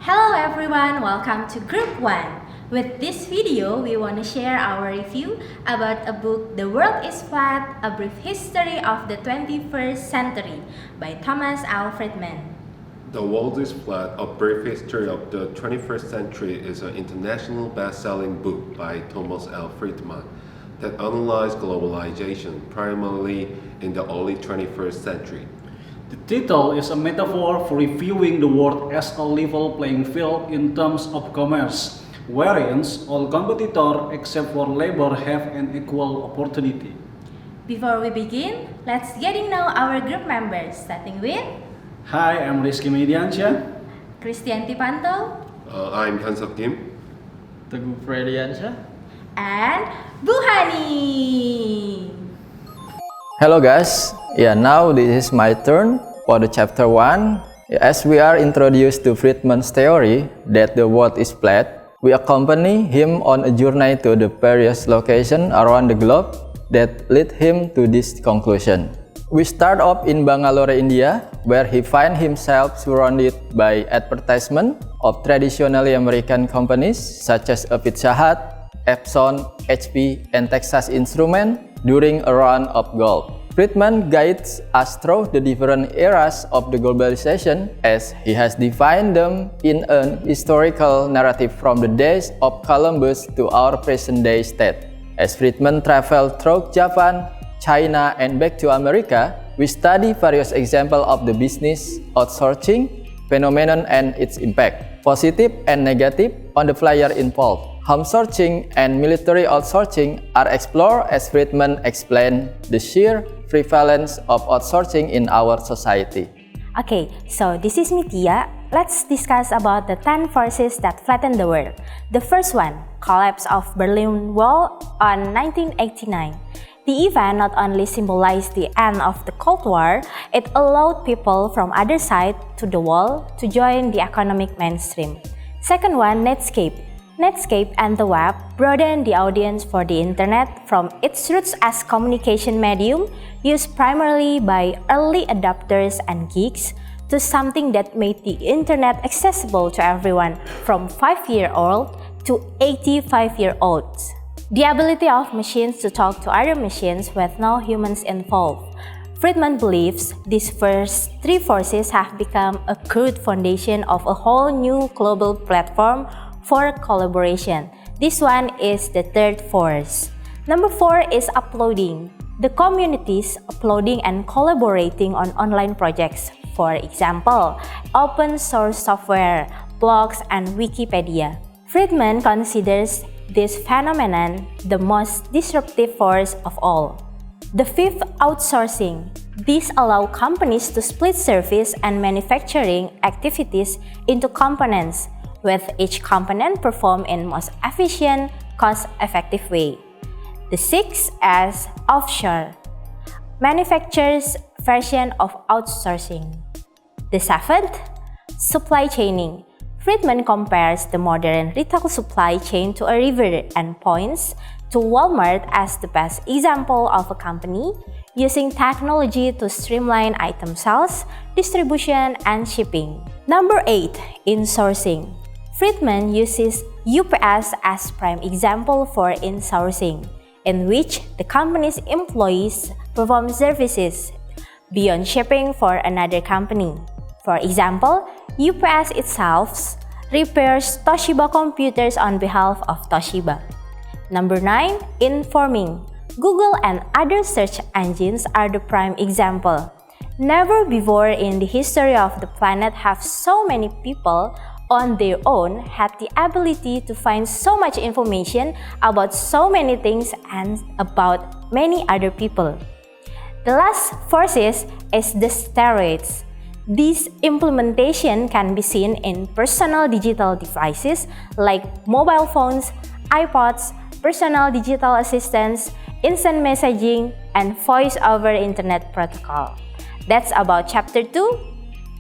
Hello everyone, welcome to Group 1. With this video, we want to share our review about a book, The World is Flat, A Brief History of the 21st Century by Thomas L Friedman. The World is Flat, A Brief History of the 21st Century is an international best-selling book by Thomas L Friedman that analyzes globalization primarily in the early 21st century. The title is a metaphor for reviewing the world as a level playing field in terms of commerce, wherein all competitors except for labor have an equal opportunity. Before we begin, let's get to know our group members, starting with Hi, I'm Rizky Mediansyah, Christian Tipanto, I'm Hansok Kim. Teguh Frediansyah, and Buhani. Hello guys, now this is my turn for the chapter 1. As we are introduced to Friedman's theory that the world is flat, we accompany him on a journey to the various locations around the globe that lead him to this conclusion. We start off in Bangalore, India, where he finds himself surrounded by advertisements of traditionally American companies such as a Pizza Hut, Epson, HP, and Texas Instruments during a round of golf. Friedman guides us through the different eras of the globalization as he has defined them in a historical narrative from the days of Columbus to our present-day state. As Friedman traveled through Japan, China, and back to America, we study various examples of the business outsourcing phenomenon and its impact, positive and negative, on the player involved. Home sourcing and military outsourcing are explored as Friedman explained the sheer prevalence of outsourcing in our society. Okay, so this is Mitya. Let's discuss about the 10 forces that flatten the world. The first one, collapse of Berlin Wall on 1989. The event not only symbolized the end of the Cold War, it allowed people from other side to the wall to join the economic mainstream. Second one, Netscape. Netscape and the web broadened the audience for the internet from its roots as communication medium used primarily by early adopters and geeks to something that made the internet accessible to everyone from 5-year-old to 85-year-olds. The ability of machines to talk to other machines with no humans involved. Friedman believes these first three forces have become a crude foundation of a whole new global platform for collaboration. This one is the third force. Number 4 is uploading. The communities uploading and collaborating on online projects. For example, open source software, blogs, and Wikipedia. Friedman considers this phenomenon the most disruptive force of all. The fifth, outsourcing. This allows companies to split service and manufacturing activities into components, with each component performed in most efficient, cost-effective way. The sixth is offshore, manufacturers' version of outsourcing. The seventh, supply chaining. Friedman compares the modern retail supply chain to a river and points to Walmart as the best example of a company using technology to streamline item sales, distribution, and shipping. Number 8, insourcing. Friedman uses UPS as prime example for insourcing, in which the company's employees perform services beyond shipping for another company. For example, UPS itself repairs Toshiba computers on behalf of Toshiba. Number 9, informing. Google and other search engines are the prime example. Never before in the history of the planet have so many people on their own had the ability to find so much information about so many things and about many other people. The last forces is the steroids. This implementation can be seen in personal digital devices like mobile phones, iPods, personal digital assistants, instant messaging, and voice over internet protocol. That's about chapter 2.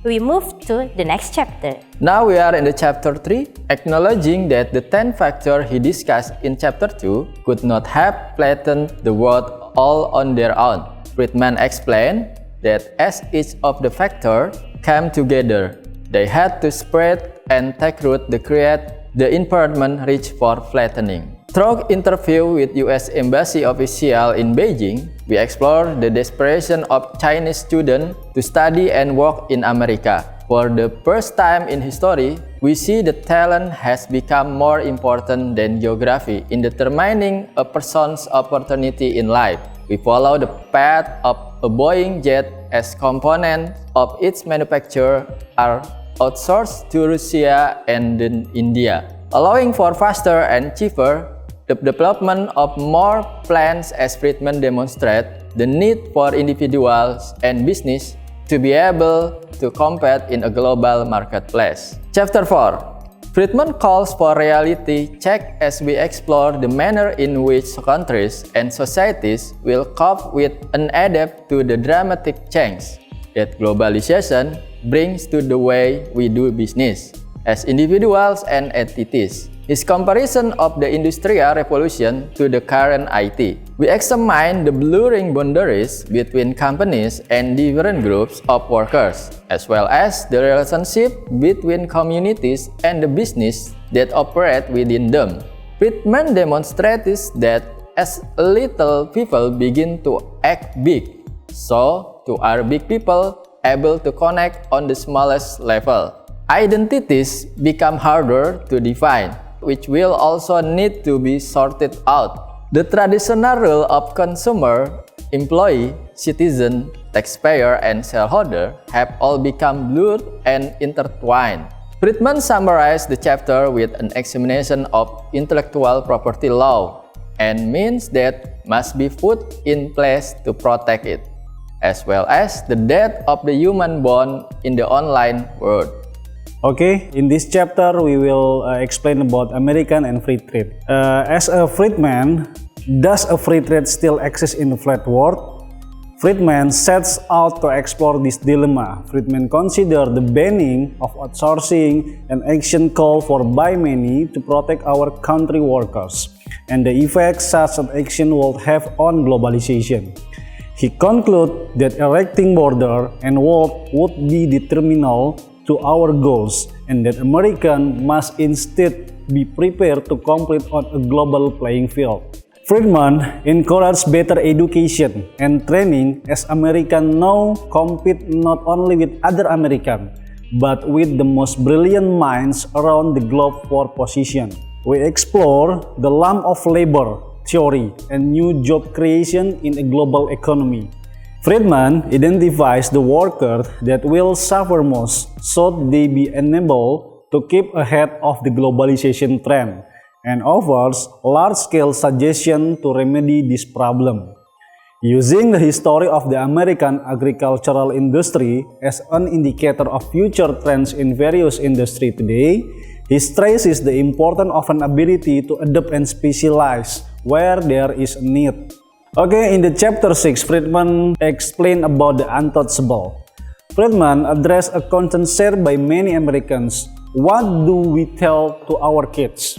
We move to the next chapter. Now we are in the chapter 3, acknowledging that the 10 factors he discussed in chapter 2 could not have flattened the world all on their own. Friedman explained that as each of the factors came together, they had to spread and take root to create the environment rich for flattening. Through interview with U.S. Embassy official in Beijing, we explore the desperation of Chinese students to study and work in America. For the first time in history, we see that talent has become more important than geography in determining a person's opportunity in life. We follow the path of a Boeing jet as components of its manufacture are outsourced to Russia and then India, allowing for faster and cheaper the development of more plants. As Friedman demonstrates the need for individuals and business to be able to compete in a global marketplace. Chapter 4. Friedman calls for reality check as we explore the manner in which countries and societies will cope with and adapt to the dramatic change that globalization brings to the way we do business as individuals and entities. His comparison of the Industrial Revolution to the current IT. We examine the blurring boundaries between companies and different groups of workers, as well as the relationship between communities and the business that operate within them. Friedman demonstrates that as little people begin to act big, so too are big people able to connect on the smallest level. Identities become harder to define, which will also need to be sorted out. The traditional role of consumer, employee, citizen, taxpayer, and shareholder have all become blurred and intertwined. Friedman summarized the chapter with an examination of intellectual property law and means that must be put in place to protect it, as well as the death of the human bond in the online world. Okay, in this chapter we will explain about American and free trade. As a Friedman, does a free trade still exist in the flat world? Friedman sets out to explore this dilemma. Friedman considered the banning of outsourcing an action call for by many to protect our country workers and the effects such an action will have on globalization. He concluded that erecting border and wall would be detrimental to our goals and that Americans must instead be prepared to compete on a global playing field. Friedman encouraged better education and training as Americans now compete not only with other Americans but with the most brilliant minds around the globe for position. We explore the lump of labor theory and new job creation in a global economy. Friedman identifies the workers that will suffer most should they be enabled to keep ahead of the globalization trend and offers large-scale suggestions to remedy this problem. Using the history of the American agricultural industry as an indicator of future trends in various industries today, he stresses the importance of an ability to adapt and specialize where there is a need. Okay, in the chapter 6, Friedman explained about the untouchable. Friedman addressed a concern shared by many Americans. What do we tell to our kids?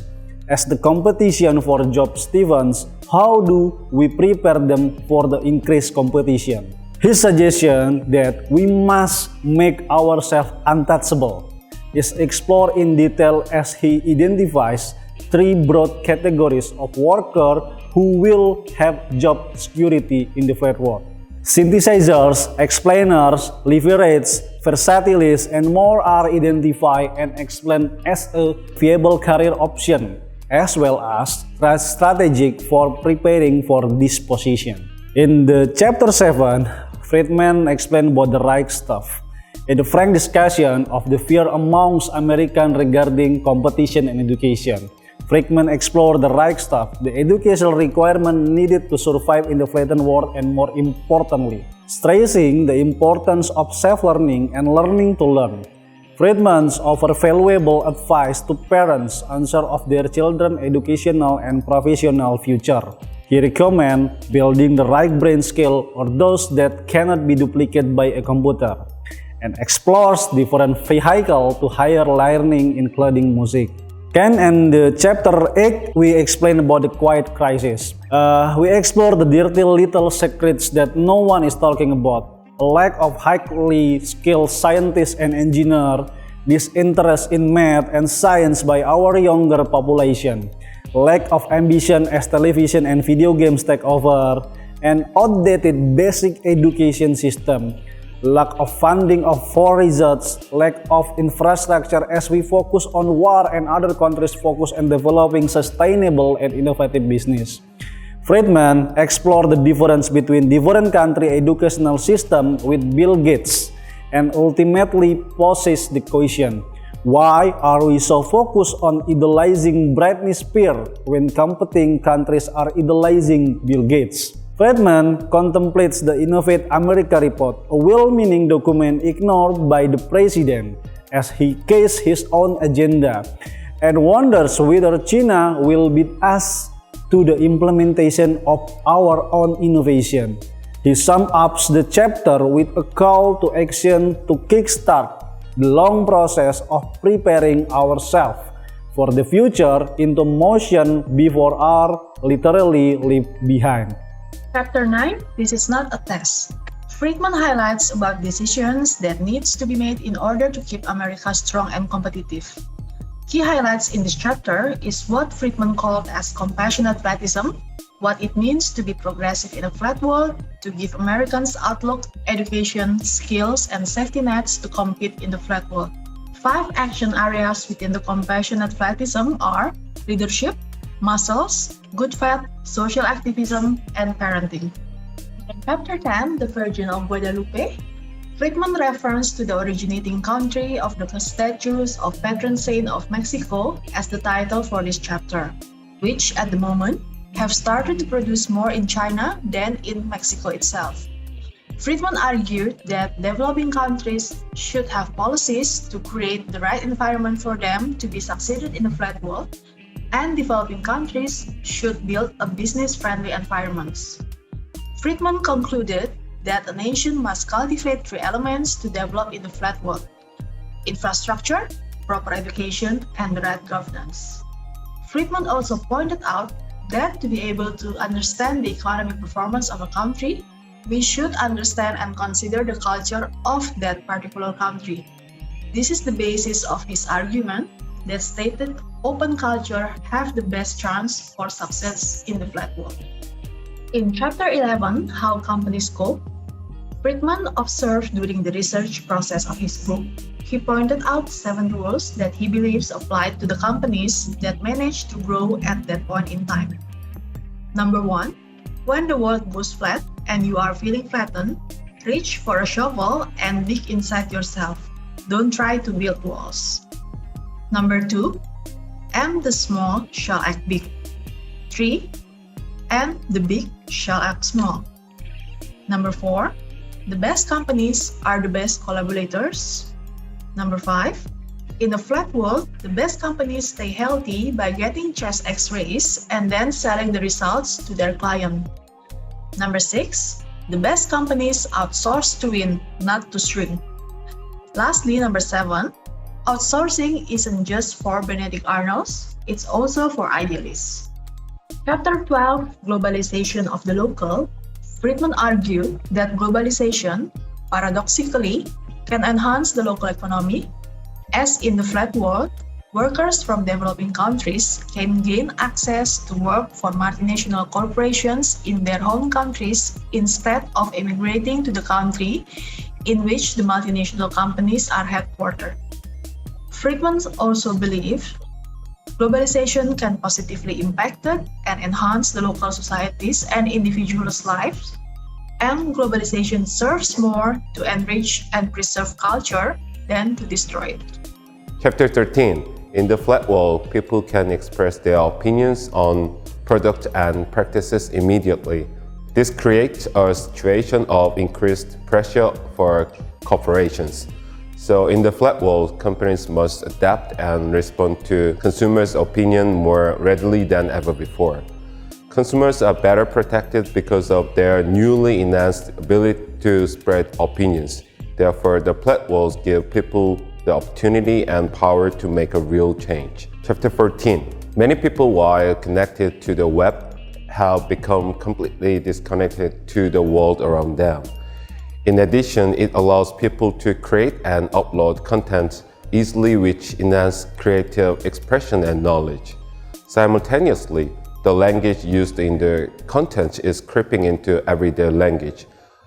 As the competition for jobs stiffens, how do we prepare them for the increased competition? His suggestion that we must make ourselves untouchable is explored in detail as he identifies three broad categories of workers who will have job security in the flat world. Synthesizers, explainers, leverage, versatilists, and more are identified and explained as a viable career option, as well as strategic for preparing for this position. In the chapter 7, Friedman explained about the right stuff. In the frank discussion of the fear amongst Americans regarding competition and education, Friedman explored the right stuff, the educational requirement needed to survive in the flattened world, and more importantly, stressing the importance of self-learning and learning to learn. Friedman's offer valuable advice to parents unsure of their children's educational and professional future. He recommends building the right brain skill or those that cannot be duplicated by a computer, and explores different vehicles to higher learning including music. Then in the chapter 8, we explain about the quiet crisis. We explore the dirty little secrets that no one is talking about. A lack of highly skilled scientists and engineers, disinterest in math and science by our younger population, lack of ambition as television and video games take over, and outdated basic education system, lack of funding for research, lack of infrastructure as we focus on war and other countries focus on developing sustainable and innovative business. Friedman explored the difference between different country educational system with Bill Gates and ultimately poses the question, why are we so focused on idolizing Britney Spears when competing countries are idolizing Bill Gates? Friedman contemplates the Innovate America report, a well-meaning document ignored by the president as he cases his own agenda, and wonders whether China will beat us to the implementation of our own innovation. He sums up the chapter with a call to action to kickstart the long process of preparing ourselves for the future into motion before our literally leave behind. Chapter 9, This is not a test. Friedman highlights about decisions that needs to be made in order to keep America strong and competitive. Key highlights in this chapter is what Friedman called as compassionate flatism, what it means to be progressive in a flat world, to give Americans outlook, education, skills, and safety nets to compete in the flat world. 5 action areas within the compassionate flatism are leadership, muscles, good faith, social activism, and parenting. In Chapter 10, The Virgin of Guadalupe, Friedman refers to the originating country of the statues of patron saint of Mexico as the title for this chapter, which at the moment have started to produce more in China than in Mexico itself. Friedman argued that developing countries should have policies to create the right environment for them to be succeeded in the flat world, and developing countries should build a business-friendly environments. Friedman concluded that a nation must cultivate 3 elements to develop in the flat world: infrastructure, proper education, and the right governance. Friedman also pointed out that to be able to understand the economic performance of a country, we should understand and consider the culture of that particular country. This is the basis of his argument that stated open culture have the best chance for success in the flat world. In Chapter 11, How Companies Cope, Friedman observed during the research process of his book, he pointed out 7 rules that he believes applied to the companies that managed to grow at that point in time. Number 1, when the world goes flat and you are feeling flattened, reach for a shovel and dig inside yourself. Don't try to build walls. Number 2, and the small shall act big. 3, and the big shall act small. Number 4, the best companies are the best collaborators. Number 5, in a flat world, the best companies stay healthy by getting chest x-rays and then selling the results to their client. Number 6, the best companies outsource to win, not to shrink. Lastly, number 7, outsourcing isn't just for Benedict Arnolds, it's also for idealists. Chapter 12, Globalization of the Local, Friedman argued that globalization, paradoxically, can enhance the local economy, as in the flat world, workers from developing countries can gain access to work for multinational corporations in their home countries instead of immigrating to the country in which the multinational companies are headquartered. Friedman also believed globalization can positively impact and enhance the local societies and individuals' lives, and globalization serves more to enrich and preserve culture than to destroy it. Chapter 13. In the flat world, people can express their opinions on products and practices immediately. This creates a situation of increased pressure for corporations. So in the flat world, companies must adapt and respond to consumers' opinion more readily than ever before. Consumers are better protected because of their newly enhanced ability to spread opinions. Therefore, the flat worlds give people the opportunity and power to make a real change. Chapter 14. Many people, while connected to the web, have become completely disconnected to the world around them. In addition, it allows people to create and upload content easily, which enhance creative expression and knowledge. Simultaneously, the language used in the content is creeping into everyday language.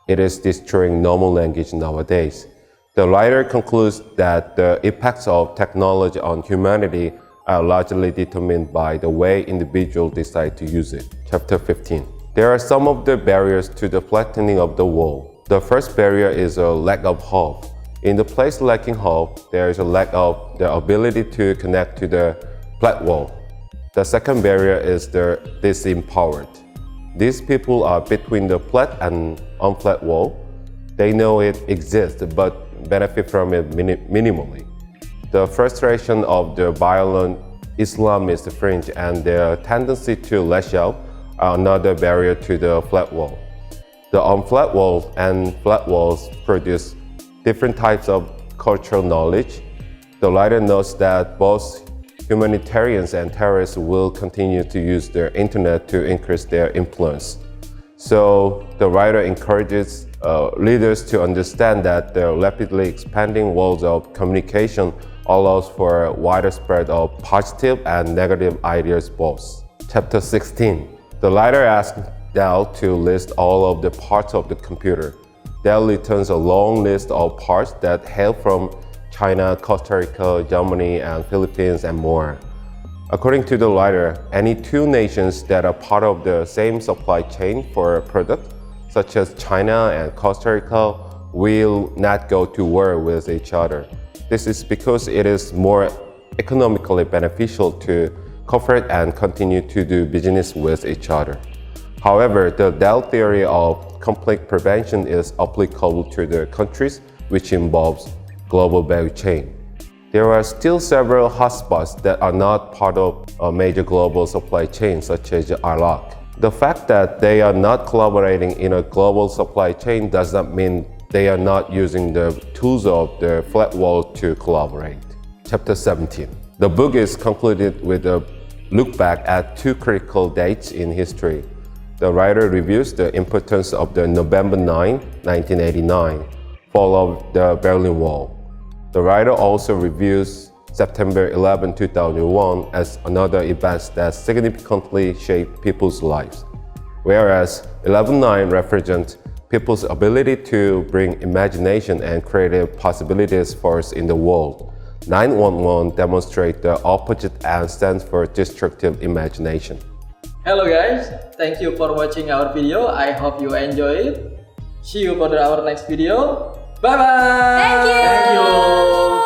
It is destroying normal language nowadays. The writer concludes that the impacts of technology on humanity are largely determined by the way individuals decide to use it. Chapter 15. There are some of the barriers to the flattening of the wall. The first barrier is a lack of hope. In the place lacking hope, there is a lack of the ability to connect to the flat wall. The second barrier is the disempowered. These people are between the flat and unflat wall. They know it exists but benefit from it minimally. The frustration of the violent Islamist fringe and their tendency to lash out are another barrier to the flat wall. The unflat walls and flat walls produce different types of cultural knowledge. The writer notes that both humanitarians and terrorists will continue to use their internet to increase their influence. So the writer encourages leaders to understand that the rapidly expanding world of communication allows for a wider spread of positive and negative ideas both. Chapter 16. The writer asks Dell to list all of the parts of the computer. Dell returns a long list of parts that hail from China, Costa Rica, Germany, and Philippines, and more. According to the writer, any two nations that are part of the same supply chain for a product, such as China and Costa Rica, will not go to war with each other. This is because it is more economically beneficial to cooperate and continue to do business with each other. However, the Dell theory of conflict prevention is applicable to the countries which involves global value chain. There are still several hotspots that are not part of a major global supply chain, such as Iraq. The fact that they are not collaborating in a global supply chain does not mean they are not using the tools of the flat wall to collaborate. Chapter 17. The book is concluded with a look back at two critical dates in history. The writer reviews the importance of the November 9, 1989, fall of the Berlin Wall. The writer also reviews September 11, 2001 as another event that significantly shaped people's lives, whereas 11/9 represents people's ability to bring imagination and creative possibilities forth in the world. 9/11 demonstrates the opposite and stands for destructive imagination. Hello guys, thank you for watching our video. I hope you enjoy it. See you for our next video. Bye bye. Thank you. Thank you.